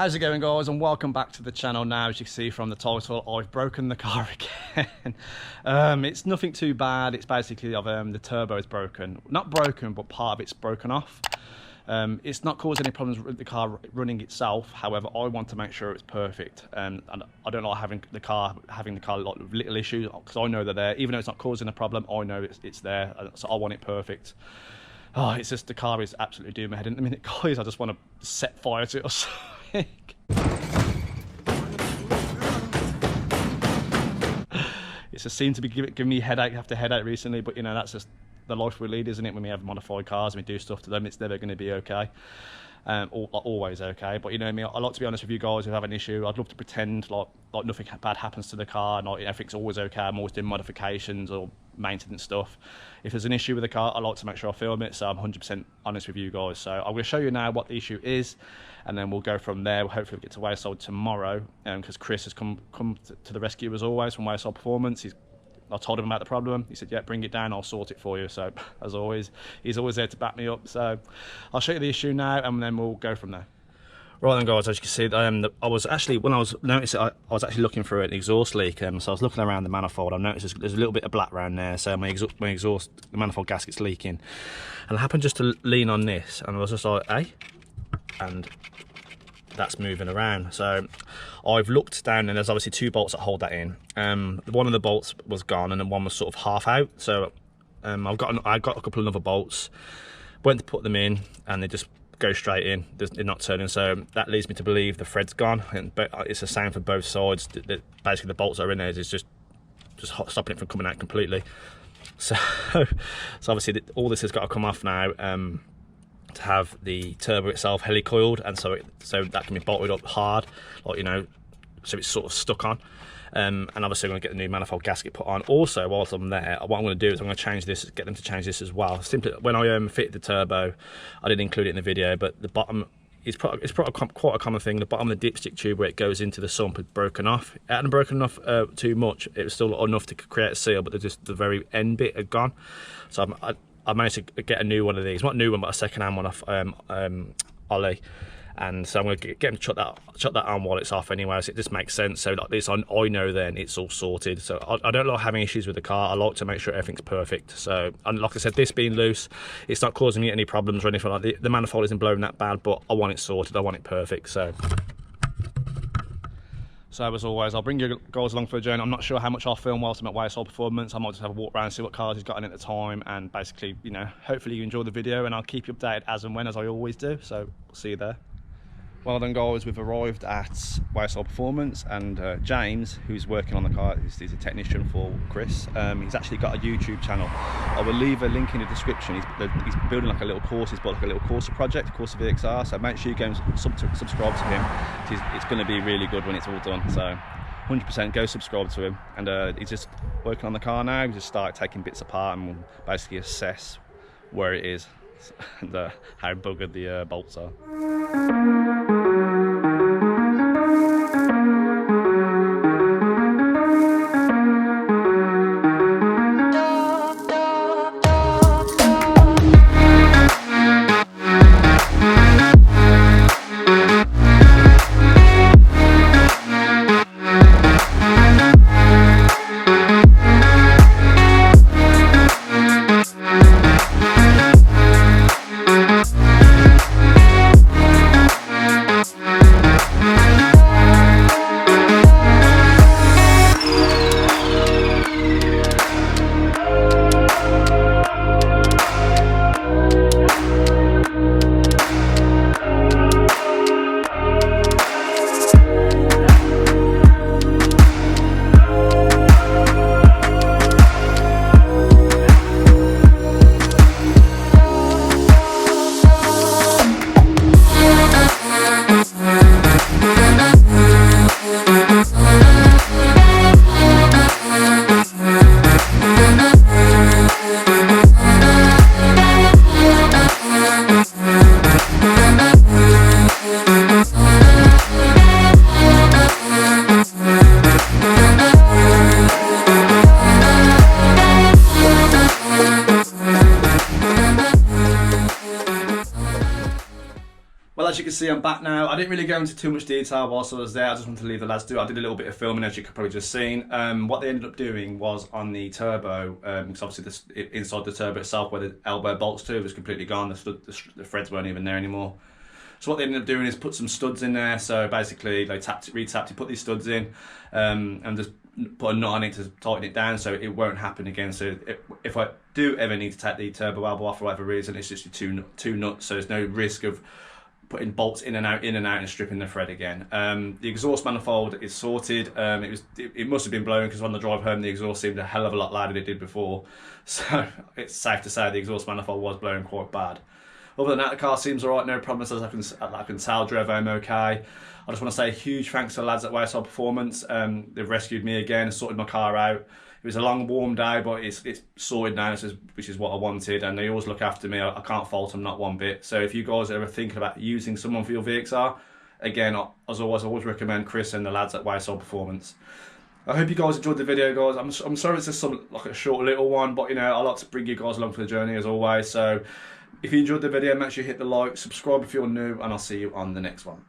How's it going, guys, and welcome back to the channel. Now, as you can see from the title, I've broken the car again. It's nothing too bad. It's basically the turbo is broken, not broken, but part of it's broken off. It's not caused any problems with the car running itself. However, I want to make sure it's perfect, and I don't like having the car like little issues, because I know they're there. Even though it's not causing a problem, I know it's there, so I want it perfect. Oh, it's just the car is absolutely doing my head in a minute, guys. I just want to set fire to it or something. It's just seemed to be giving me headache after headache recently, but you know, that's just the life we lead, isn't it? When we have modified cars and we do stuff to them, it's never going to be okay. Always okay, but you know me, I like to be honest with you guys. If you have an issue, I'd love to pretend like nothing bad happens to the car and like everything's always okay. I'm always doing modifications or maintenance stuff. If there's an issue with the car, I like to make sure I film it, so I'm 100% honest with you guys. So I'm going to show you now what the issue is, and then we'll go from there. We'll hopefully get to Wayside tomorrow, because Chris has come to the rescue as always from Wayside Performance. I told him about the problem. He said, yeah, bring it down, I'll sort it for you. So, as always, he's always there to back me up. So, I'll show you the issue now, and then we'll go from there. Right then, guys, as you can see, I was actually, when I was noticing, I was actually looking for an exhaust leak. So I was looking around the manifold. I noticed there's a little bit of black around there. So my exhaust, the manifold gasket's leaking. And I happened just to lean on this, and I was just like, hey, and that's moving around. So I've looked down, and there's obviously two bolts that hold that in. One of the bolts was gone, and then one was sort of half out. So I got a couple of other bolts, went to put them in, and they just go straight in. They're not turning. So that leads me to believe the thread's gone, and it's the same for both sides. Basically the bolts that are in there is just stopping it from coming out completely. So obviously all this has got to come off now, to have the turbo itself helicoiled, and so that can be bolted up hard, like, you know, so it's sort of stuck on. And obviously I'm going to get the new manifold gasket put on. Also, whilst I'm there, what I'm going to do is I'm going to change this, get them to change this as well. Simply, when I fitted the turbo, I didn't include it in the video, but the bottom is quite a common thing. The bottom of the dipstick tube where it goes into the sump had broken off. It hadn't broken off too much. It was still enough to create a seal, but the very end bit had gone. So I managed to get a new one of these, not a new one, but a second-hand one off Ollie, and so I'm going to get him to shut that on while it's off anyway, so it just makes sense. So like this, I know then it's all sorted. So I don't like having issues with the car. I like to make sure everything's perfect. So, and like I said, this being loose, it's not causing me any problems or anything like that. The manifold isn't blowing that bad, but I want it sorted. I want it perfect. So as always, I'll bring you guys along for a journey. I'm not sure how much I'll film whilst I'm at Wayside Performance. I might just have a walk around and see what cars he's got in at the time, and basically, you know, hopefully you enjoy the video, and I'll keep you updated as and when, as I always do. So we'll see you there. Well then, guys, we've arrived at Wayside Performance, and James, who's working on the car, he's a technician for Chris. He's actually got a YouTube channel. I will leave a link in the description. He's building like a little course. He's built like a little Corsa project, Corsa VXR. So make sure you go and subscribe to him. It's going to be really good when it's all done. So 100% go subscribe to him. And he's just working on the car now. He just started taking bits apart and we'll basically assess where it is and how buggered the bolts are. see, I'm back now. I didn't really go into too much detail whilst I was there. I just wanted to leave the lads do it. I did a little bit of filming, as you could probably just seen. What they ended up doing was on the turbo, because obviously inside the turbo itself, where the elbow bolts to, was completely gone. The threads weren't even there anymore. So what they ended up doing is put some studs in there. So basically, they retapped it, put these studs in, and just put a nut on it to tighten it down, so it won't happen again. So if I do ever need to take the turbo elbow off for whatever reason, it's just two nuts, so there's no risk of putting bolts in and out, and stripping the thread again. The exhaust manifold is sorted. It must have been blown, because on the drive home the exhaust seemed a hell of a lot louder than it did before. So it's safe to say the exhaust manifold was blown quite bad. Other than that, the car seems alright, no problems as I can tell. Drove home okay. I just want to say a huge thanks to the lads at Wayside Performance. They've rescued me again, sorted my car out. It was a long, warm day, but it's sorted now, which is what I wanted, and they always look after me. I can't fault them, not one bit. So if you guys are ever thinking about using someone for your VXR, again, as always, I always recommend Chris and the lads at Wayside Performance. I hope you guys enjoyed the video, guys. I'm sorry it's just like a short little one, but you know, I like to bring you guys along for the journey as always. So if you enjoyed the video, make sure you hit the like, subscribe if you're new, and I'll see you on the next one.